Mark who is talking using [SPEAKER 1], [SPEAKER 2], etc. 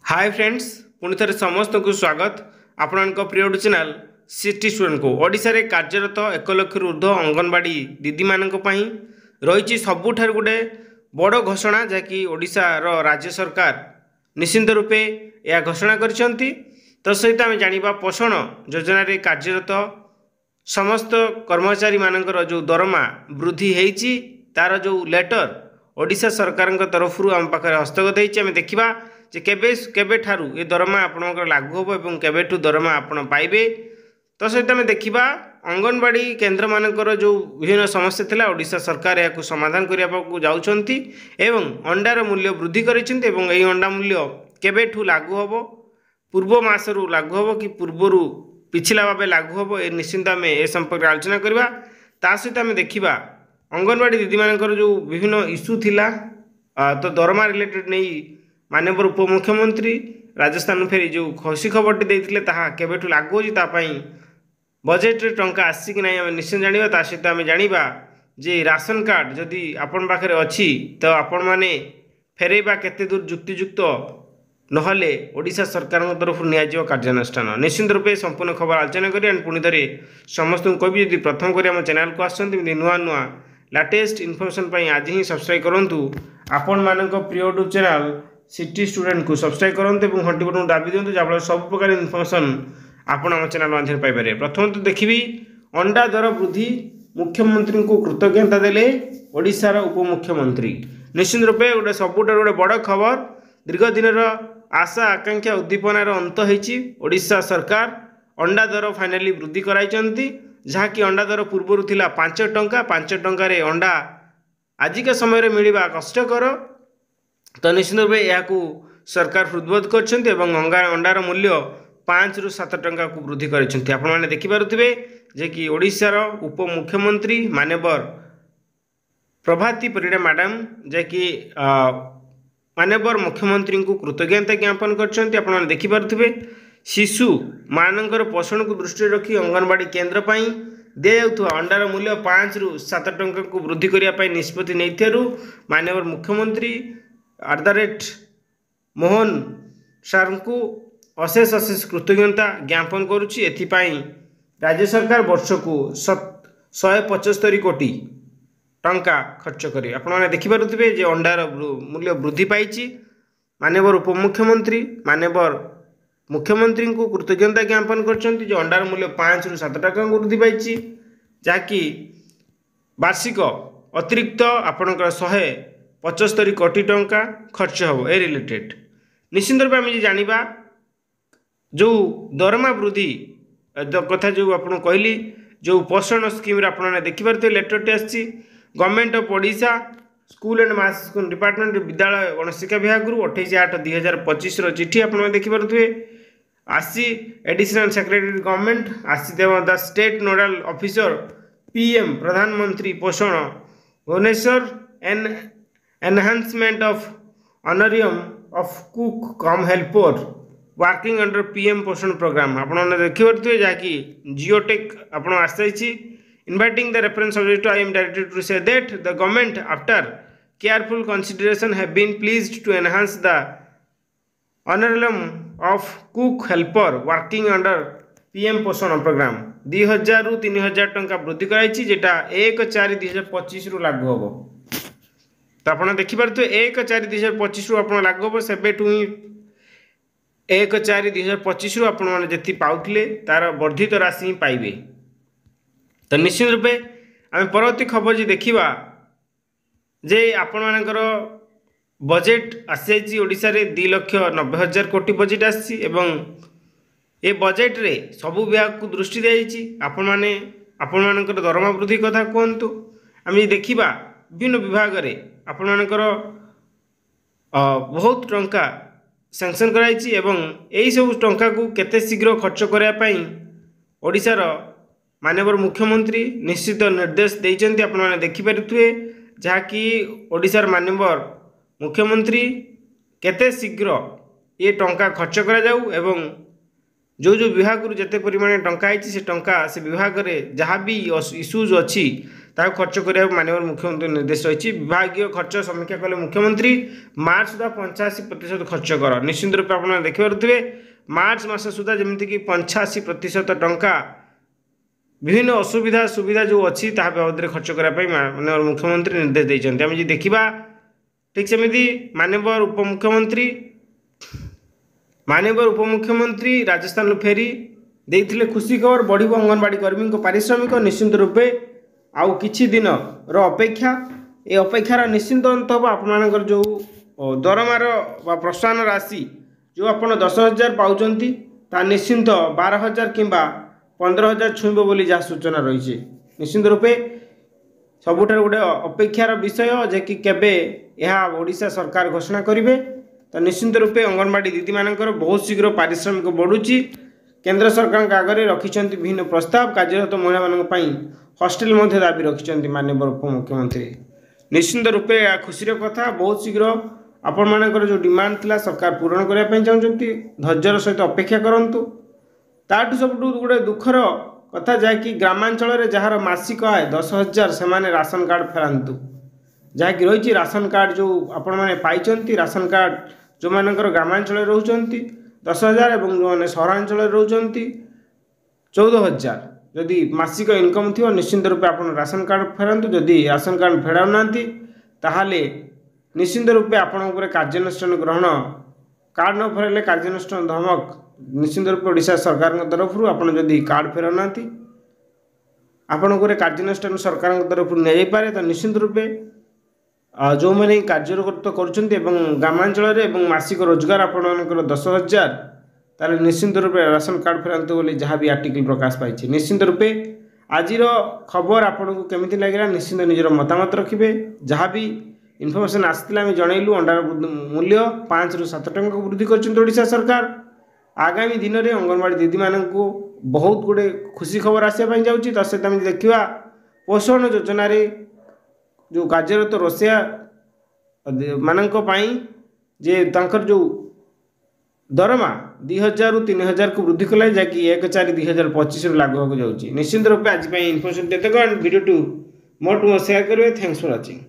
[SPEAKER 1] Hi friends पुणी थे समस्त को स्वागत आपण प्रिय चैनल सिटी स्टूडेंट को ओडिशा रे कार्यरत 1 लाख ऊर्ध्व अंगनवाड़ी दीदी मानक पई रही सबुठार गोटे बड़ घोषणा जहाँकि ओडिशार राज्य सरकार निश्चिंत रूपे यह घोषणा करछंती। तो सहित आम जानिबा पोषण योजना रे कार्यरत समस्त कर्मचारी मानकर जो दरमा वृद्धि होईची तार जो लेटर ओडिशा सरकार तरफ आम पाखे हस्तगत होईची आम देखिबा जे केबे ठारू ये दरमा आपणकर लागू हम और केबेठू दरमा आपण पाइबे। तो सहित आम देखा अंगनवाड़ी केन्द्र मानकर जो विभिन्न समस्या थिला ओडिशा सरकार या समाधान करने जाउछंती एवं अंडार मूल्य वृद्धि करिसेंती एवं एई अंडा मूल्य केबेठू लागू हम पूर्व मासरू लागू हम कि पूर्वर पिछला भाव लागू हम ए निश्चिंत आम ए संपर्क आलोचना करवा। ता सहित आम देखा अंगनवाड़ी दीदी मानकर जो विभिन्न इश्यू थिला तो दरमा रिलेटेड नहीं माननीय उपमुख्यमंत्री राजस्थान फेरी जो खुशी खबरटी देते केबेठू लागू होपाई बजेट रे टंका आसी कि नहीं आम निश्चय जाना। ता सहित आम जाना जे राशन कार्ड जदि आपण पाखे अच्छी तो आपण मैंने फेरैबा केते दूर युक्तियुक्त नहले ओडिशा सरकार तरफ निया कार्यानुष्ठान निश्चिंत रूपे संपूर्ण खबर आलोचना करी पुणी थे समस्त कहि जब प्रथम कर आम चैनल को आसती नुआ नुआ लेटेस्ट इनफर्मेशन आज ही सब्सक्राइब करूँ आपण मान प्रिय यूट्यूब चैनल सिटी स्टूडेंट को सब्सक्राइब करते और घंटी बटन दाबी दिंतु जहाँ सब प्रकार इनफर्मेशन आपण आम चैनल माध्यम पाइपर। प्रथम तो देखी अंडा दर वृद्धि मुख्यमंत्री को कृतज्ञता देले ओडिशार उपमुख्यमंत्री निश्चित रूपे गोटे सबुठार गोटे बड़ खबर दीर्घ दिन आशा आकांक्षा उद्दीपनार अंत होईची ओडिशा सरकार अंडा दर फाइनाली वृद्धि कराई जहाँकि अंडा दर पूर्वर थिला 5 टंका 5 टंकार अंडा आजिका समय मिलवा कष्टकर। तो निश्चित रूपे यहाँ सरकार हृदबोध कर अंडार मूल्य 5 ରୁ 7 टंका को वृद्धि कर देखिपे जे कि ओडिशार उपमुख्यमंत्री माननीय प्रभाती परिडा मैडम जे कि माननीय मुख्यमंत्री को कृतज्ञता ज्ञापन कर देखिपे शिशु मानकर पोषण को दृष्टि रखी अंगनवाड़ी केन्द्र पर दिया अंडार मूल्य 5 ରୁ 7 टंका को वृद्धि करने निष्पत्ति नहीं माननीय मुख्यमंत्री मोहन सार को अशेष अशेष कृतज्ञता ज्ञापन करुच्ची। एथिपाई राज्य सरकार वर्ष को 175 कोटी टंका खर्च करें। आपने देखिपे जे अंडार मूल्य वृद्धि पाई माननीय उपमुख्यमंत्री माननीय मुख्यमंत्री को कृतज्ञता ज्ञापन कर अंडार मूल्य 5 ରୁ 7 टंका वृद्धि पाई जहाँकि वार्षिक अतिरिक्त आपणकर 175 कोटी टंका खर्च हम ए रिलेटेड निश्चित रूप आम जाना जो दरमा वृद्धि कथा जो आप कहली जो पोषण स्कीम आपने देखिपे लेटर आसी government of Odisha school and mass department विद्यालय गणशिक्षा विभाग 28/8/2025 चिठी आपने देखिपे आसी एडिशनल सेक्रेटरी गवर्नमेंट आसी the state nodal officer PM प्रधानमंत्री Poshan Bhubaneswar enhancement of honorarium of cook cum helper working under PM Poshan programme आपने देखिपे जहाँकि जियोटेक आप आसाई inviting the reference subject I am directed to say that the government after careful consideration have been pleased to enhance the honorarium of cook helper working under PM Poshan programme 2000 ରୁ 3000 टंका वृद्धि कराई जेटा 1/4/2025 ରୁ लागू हम। तो आप देखिपे 1/4/2025 रू आप लागू हम से 1/4/2025 रू आपड़ी पाते तार वर्धित राशि पाइबे। तो निश्चित रूपे आम परवर्ती खबर जी देखा जे आपण मानकर बजेट आसी ओडिशा रे 2,90,000 कोटी बजेट आसी ए बजेट रे सबु विभाग को दृष्टि दी आपण मानकर दरमा वृद्धि कथा कहतु आम देखा विभिन्न विभाग रे आपण मानकर बहुत टंका सैंक्शन कराई एवं यही सब टंका को केते शीघ्र खर्च करने ओडिशार माननीय मुख्यमंत्री निश्चित निर्देश देते आपने देखिपे जहाँकि ओडिशार माननीय मुख्यमंत्री केते शीघ्र ये टंका खर्च करा जाऊ एवं जो जो विभाग जिते परिमाण टंका से टंका से विभाग में जहाँ भी इश्यूज अच्छी ତାକୁ ଖର୍ଚ୍ଚ କରିବା माननीय मुख्यमंत्री निर्देश रही। विभागीय खर्च समीक्षा कले मुख्यमंत्री मार्च सुधा 85% खर्च कर निश्चित रूप आप देखिपे मार्च मस सुधा जमीक 85% टंका विभिन्न असुविधा सुविधा जो अच्छी बाबद खर्च करने माननीय मुख्यमंत्री निर्देश देते। आम देखा ठीक सेमती माननीय उपमुख्यमंत्री राजस्थान फेरी देते खुशी खबर बढ़ अंगनवाड़ी कर्मी पारिश्रमिक निश्चित रूपे आउ किछि दिन अपेक्षा ये अपेक्षार निश्चित अंत हम आपर जो दरमार प्रोत्साहन राशि जो आप 10,000 पाँच ता निश्चिंत 12,000 कि 15,000 छुईब बोली जहाँ सूचना रही। निश्चित रूपे सबुठार गोटे अपेक्षार विषय जे कि केबे यह ओडिशा सरकार घोषणा करेंगे। तो निश्चित रूपे अंगनवाड़ी दीदी मानकर बहुत शीघ्र पारिश्रमिक बढ़ुची। केंद्र सरकार आगे रखिंट विभिन्न प्रस्ताव कार्यरत महिला मानी हॉस्टेल दाबी रखिंट माननीय उपमुख्यमंत्री। निश्चित रूपे खुशी कथा बहुत शीघ्र आपण मानकर जो डिमांड थिला सरकार पूरण करने चाहते धैर्यर सहित अपेक्षा करूँ। ताठू सब गोटे दुखर कथा जहाँकि ग्रामांचल जार मासिक आय 10,000 से राशन कार्ड फेरतु जहाँकि रही राशन कार्ड जो आपण मैंने पाई राशन कार्ड जो मानकर ग्रामांचल रोचंती 10,000 और जो मैंने सहरांचल रोचंती 14,000 जदि मासिक इनकम थी निश्चित रूपे आप राशन कार्ड फेरतु। जदि राशन कार्ड फेराऊ ना ताहले निश्चित रूपे आपण कार्यानुष्ठान ग्रहण कार्ड न फेरले कार्यानुष्ठान धमक निश्चित रूपे ओडिशा सरकार तरफ जदि कार्ड फेराऊ ना आपण कार्यानुष्ठान सरकार तरफ नहीं तो निश्चित रूपे जो मैंने कार्यरत कर ग्रामांचल मासिक रोजगार आपर 10,000 तार निश्चित रूपे राशन कार्ड फेरतु बोली जहाँ भी आर्टिकल प्रकाश पाई। निश्चित रूपे आज खबर आपको केमी लगे निश्चित निजर मतामत रखिए। जहाँ भी इनफर्मेशन आसाला आम जनइलु अंडार मूल्य 5 ରୁ 7 टंका वृद्धि कर सरकार। आगामी दिन में अंगनवाड़ी दीदी मानक बहुत गुड़े खुशी खबर आसापी जाऊँगी। तो सहित आम देखा पोषण योजन जो कार्यरत रोषिया मानक जे तांकर जो दरमा 2,000 ରୁ 3,000 को वृद्धि कला जहाँकि 1/4/2025 लागू होगा जाऊँगी। निश्चित रूपे आज इनफर्मेशन देते वीडियो टू मोर टू शेयर करेंगे। Thanks for watching.